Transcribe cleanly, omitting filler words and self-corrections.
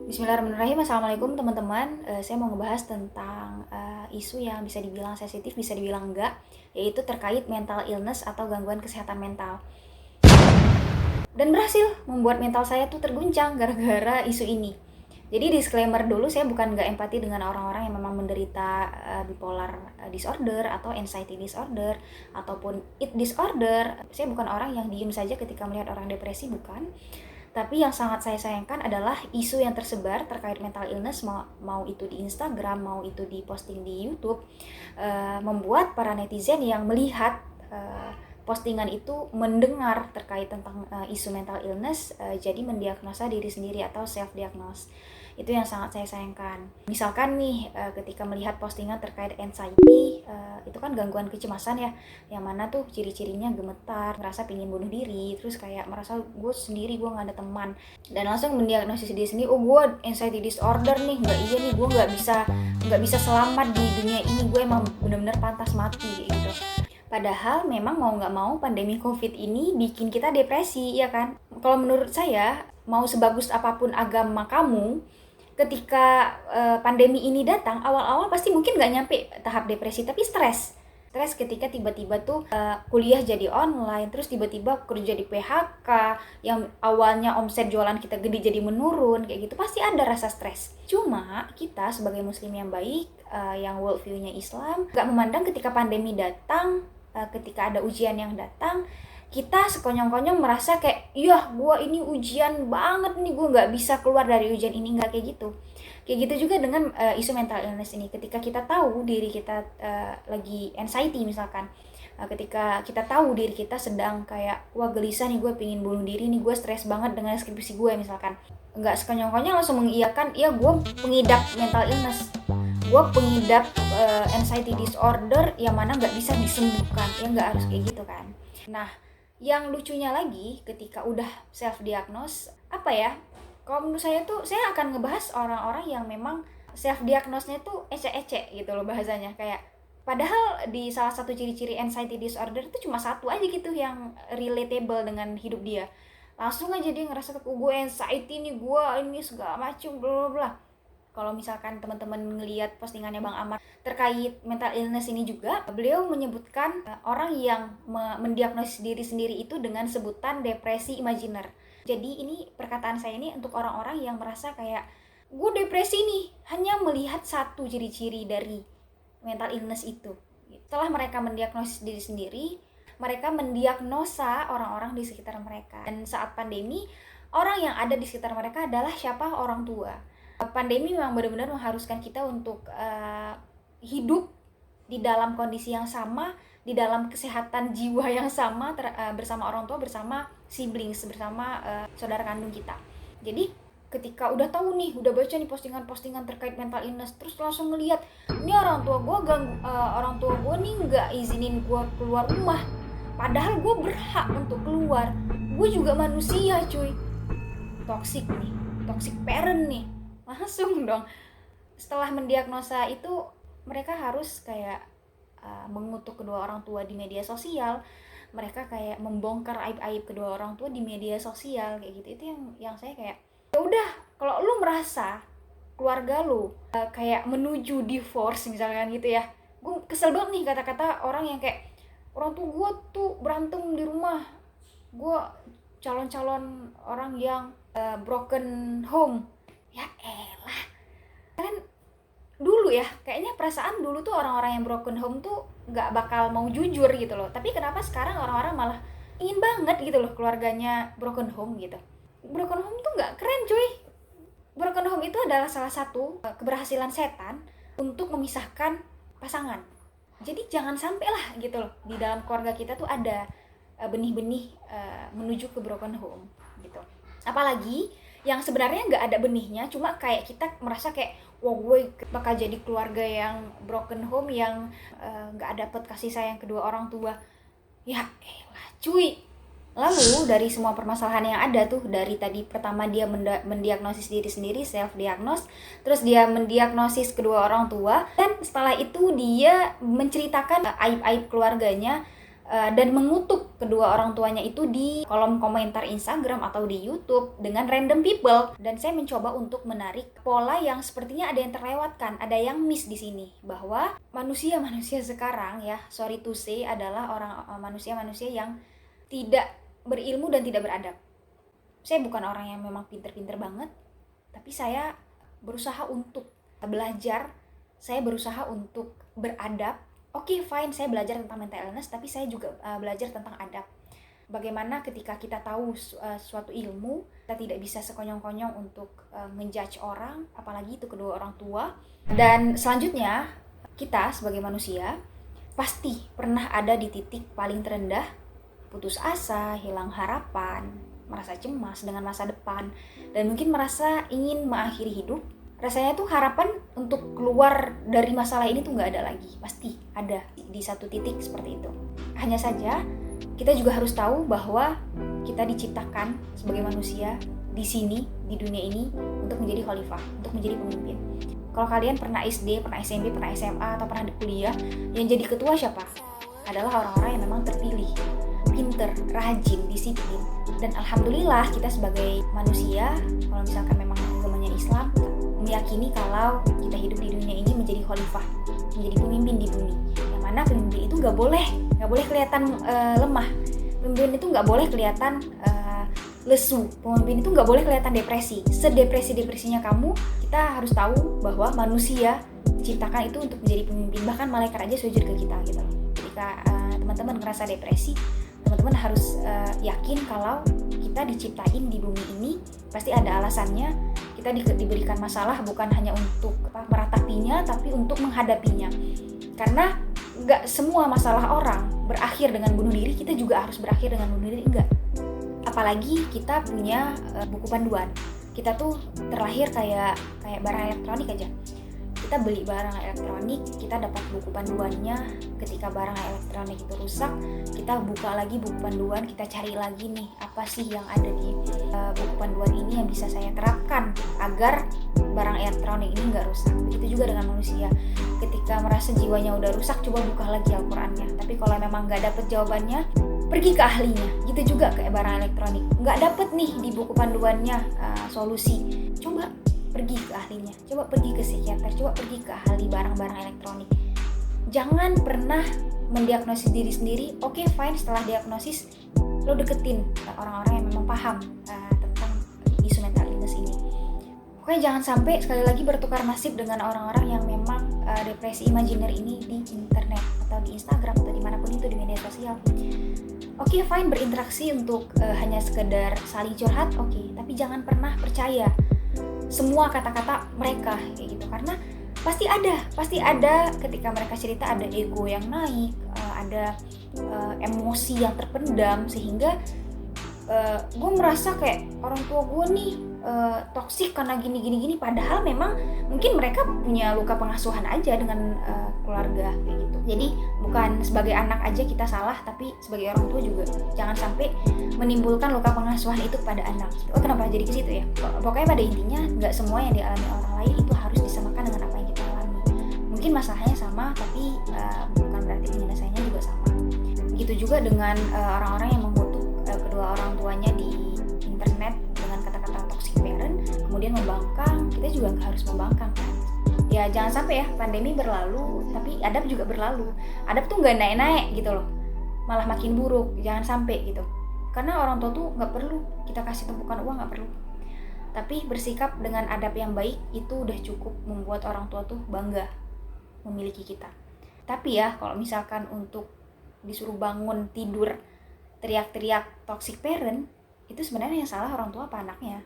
Bismillahirrahmanirrahim. Assalamualaikum teman-teman. Saya mau ngebahas tentang isu yang bisa dibilang sensitif, bisa dibilang enggak, yaitu terkait mental illness atau gangguan kesehatan mental. Dan berhasil membuat mental saya tuh terguncang gara-gara isu ini. Jadi disclaimer dulu, saya bukan nggak empati dengan orang-orang yang memang menderita bipolar disorder atau anxiety disorder ataupun eat disorder. Saya bukan orang yang diem saja ketika melihat orang depresi, bukan. Tapi yang sangat saya sayangkan adalah isu yang tersebar terkait mental illness, mau itu di Instagram, mau itu di posting di YouTube, membuat para netizen yang melihat postingan itu mendengar terkait tentang isu mental illness, jadi mendiagnosa diri sendiri atau self-diagnose. Itu yang sangat saya sayangkan. Misalkan nih, ketika melihat postingan terkait anxiety, itu kan gangguan kecemasan ya, yang mana tuh ciri-cirinya gemetar, merasa pingin bunuh diri, terus kayak merasa gue sendiri, gue gak ada teman, dan langsung mendiagnosis diri sendiri, oh gue anxiety disorder nih, nih gue nggak bisa selamat di dunia ini, gue emang benar-benar pantas mati gitu. Padahal memang mau nggak mau pandemi COVID ini bikin kita depresi, ya kan? Kalau menurut saya, mau sebagus apapun agama kamu, ketika pandemi ini datang, awal-awal pasti mungkin nggak nyampe tahap depresi, tapi stres ketika tiba-tiba tuh kuliah jadi online, terus tiba-tiba kerja di PHK, yang awalnya omset jualan kita gede jadi menurun, kayak gitu pasti ada rasa stres. Cuma kita sebagai muslim yang baik, yang worldview-nya Islam, nggak memandang ketika pandemi datang, ketika ada ujian yang datang, kita sekonyong-konyong merasa kayak, iya gue ini ujian banget nih, gue nggak bisa keluar dari ujian ini. Nggak kayak gitu. Kayak gitu juga dengan isu mental illness ini. Ketika kita tahu diri kita lagi anxiety misalkan, ketika kita tahu diri kita sedang kayak, wah gelisah nih, gue pengen bunuh diri nih, gue stres banget dengan skripsi gue misalkan, nggak sekonyong-konyong langsung mengiyakan, iya gue pengidap mental illness, gue pengidap anxiety disorder yang mana nggak bisa disembuhkan. Ya nggak harus kayak gitu kan. Nah, yang lucunya lagi, ketika udah self diagnose, apa ya, kalau menurut saya tuh, saya akan ngebahas orang-orang yang memang self diagnosnya tuh ecek-ecek gitu loh bahasanya, kayak padahal di salah satu ciri-ciri anxiety disorder itu cuma satu aja gitu yang relatable dengan hidup dia, langsung aja dia ngerasa, gue anxiety nih, gue ini segala macem bla bla bla. Kalau misalkan teman-teman ngelihat postingannya Bang Amar terkait mental illness ini juga, beliau menyebutkan orang yang mendiagnosis diri sendiri itu dengan sebutan depresi imajiner. Jadi ini perkataan saya ini untuk orang-orang yang merasa kayak, gue depresi nih, hanya melihat satu ciri-ciri dari mental illness itu. Setelah mereka mendiagnosis diri sendiri, mereka mendiagnosa orang-orang di sekitar mereka. Dan saat pandemi, orang yang ada di sekitar mereka adalah siapa? Orang tua. Pandemi memang benar-benar mengharuskan kita untuk hidup di dalam kondisi yang sama, di dalam kesehatan jiwa yang sama, bersama orang tua, bersama siblings, bersama saudara kandung kita. Jadi ketika udah tahu nih, udah baca nih postingan-postingan terkait mental illness, terus langsung ngelihat, ini orang tua gue nih nggak izinin gue keluar rumah, padahal gue berhak untuk keluar, gue juga manusia cuy. Toxic nih, toxic parent nih, langsung dong. Setelah mendiagnosa itu, mereka harus kayak mengutuk kedua orang tua di media sosial, mereka kayak membongkar aib-aib kedua orang tua di media sosial, kayak gitu. Itu yang saya kayak, ya udah, kalau lu merasa keluarga lu kayak menuju divorce misalkan gitu ya, gue kesel banget nih kata-kata orang yang kayak, orang tuh gue tuh berantem di rumah, gue calon-calon orang yang broken home. Ya elah, kalian dulu ya, kayaknya perasaan dulu tuh orang-orang yang broken home tuh nggak bakal mau jujur gitu loh, tapi kenapa sekarang orang-orang malah ingin banget gitu loh keluarganya broken home gitu. Broken home tuh nggak keren cuy. Broken home itu adalah salah satu keberhasilan setan untuk memisahkan pasangan. Jadi jangan sampai lah gitu loh, di dalam keluarga kita tuh ada benih-benih menuju ke broken home gitu. Apalagi yang sebenarnya nggak ada benihnya, cuma kayak kita merasa kayak, wah gue bakal jadi keluarga yang broken home, yang nggak dapet kasih sayang kedua orang tua. Ya elah cuy. Lalu dari semua permasalahan yang ada tuh, dari tadi pertama dia mendiagnosis diri sendiri, self diagnose, terus dia mendiagnosis kedua orang tua, dan setelah itu dia menceritakan aib-aib keluarganya, dan mengutuk kedua orang tuanya itu di kolom komentar Instagram atau di YouTube dengan random people. Dan saya mencoba untuk menarik pola yang sepertinya ada yang terlewatkan, ada yang miss di sini, bahwa manusia-manusia sekarang ya, sorry to say, adalah manusia-manusia yang tidak berilmu dan tidak beradab. Saya bukan orang yang memang pinter-pinter banget, tapi saya berusaha untuk belajar, saya berusaha untuk beradab. Oke, fine, saya belajar tentang mental illness, tapi saya juga belajar tentang adab. Bagaimana ketika kita tahu suatu ilmu, kita tidak bisa sekonyong-konyong untuk menjudge orang, apalagi itu kedua orang tua. Dan selanjutnya, kita sebagai manusia pasti pernah ada di titik paling terendah, putus asa, hilang harapan, merasa cemas dengan masa depan, dan mungkin merasa ingin mengakhiri hidup. Rasanya tuh harapan untuk keluar dari masalah ini tuh nggak ada lagi. Pasti ada di satu titik seperti itu. Hanya saja kita juga harus tahu bahwa kita diciptakan sebagai manusia di sini, di dunia ini, untuk menjadi khalifah, untuk menjadi pemimpin. Kalau kalian pernah SD, pernah SMP, pernah SMA, atau pernah di kuliah, yang jadi ketua siapa? Adalah orang-orang yang memang terpilih, pinter, rajin, disiplin. Dan alhamdulillah kita sebagai manusia, kalau misalkan memang agamanya Islam, meyakini kalau kita hidup di dunia ini menjadi khalifah, menjadi pemimpin di bumi. Yang mana pemimpin itu nggak boleh kelihatan lemah. Pemimpin itu nggak boleh kelihatan lesu. Pemimpin itu nggak boleh kelihatan depresi. Sedepresi-depresinya kamu, kita harus tahu bahwa manusia diciptakan itu untuk menjadi pemimpin. Bahkan malaikat aja sujud ke kita gitu loh. Ketika teman-teman ngerasa depresi, teman-teman harus yakin kalau kita diciptain di bumi ini pasti ada alasannya. Kita diberikan masalah bukan hanya untuk meratapinya, tapi untuk menghadapinya. Karena nggak semua masalah orang berakhir dengan bunuh diri, kita juga harus berakhir dengan bunuh diri, enggak. Apalagi kita punya buku panduan. Kita tuh terlahir kayak barang elektronik aja. Kita beli barang elektronik, kita dapat buku panduannya. Ketika barang elektronik itu rusak, kita buka lagi buku panduan, kita cari lagi nih apa sih yang ada di buku panduan ini yang bisa saya terapkan agar barang elektronik ini nggak rusak. Begitu juga dengan manusia. Ketika merasa jiwanya udah rusak, coba buka lagi Al-Qurannya. Tapi kalau memang nggak dapet jawabannya, pergi ke ahlinya. Gitu juga kayak barang elektronik. Nggak dapet nih di buku panduannya solusi. Coba pergi ke ahlinya, coba pergi ke psikiater, coba pergi ke ahli barang-barang elektronik. Jangan pernah mendiagnosis diri sendiri. Oke, fine, setelah diagnosis lo deketin orang-orang yang memang paham tentang isu mental illness ini. Pokoknya jangan sampai sekali lagi bertukar nasib dengan orang-orang yang memang depresi imajiner ini di internet atau di Instagram atau dimanapun itu di media sosial. Oke, fine, berinteraksi untuk hanya sekedar saling curhat, oke, tapi jangan pernah percaya semua kata-kata mereka kayak gitu, karena pasti ada ketika mereka cerita ada ego yang naik, ada emosi yang terpendam, sehingga gue merasa kayak orang tua gue nih toksik karena gini, padahal memang mungkin mereka punya luka pengasuhan aja dengan keluarga kayak gitu. Jadi bukan sebagai anak aja kita salah, tapi sebagai orang tua juga jangan sampai menimbulkan luka pengasuhan itu pada anak. Oh, kenapa jadi ke situ ya? Pokoknya pada intinya nggak semua yang dialami orang lain itu harus disamakan dengan apa yang kita alami. Mungkin masalahnya sama, tapi bukan berarti penyelesaiannya juga sama. Begitu juga dengan orang-orang yang mengutuk kedua orang tuanya di internet dengan kata-kata toxic parent, kemudian membangkang. Kita juga nggak harus membangkang kan. Ya jangan sampai ya pandemi berlalu tapi adab juga berlalu. Adab tuh nggak naik-naik gitu loh, malah makin buruk. Jangan sampai gitu, karena orang tua tuh nggak perlu kita kasih tumpukan uang, nggak perlu. Tapi bersikap dengan adab yang baik itu udah cukup membuat orang tua tuh bangga memiliki kita. Tapi ya kalau misalkan untuk disuruh bangun tidur teriak-teriak toxic parent, itu sebenarnya yang salah orang tua apa anaknya.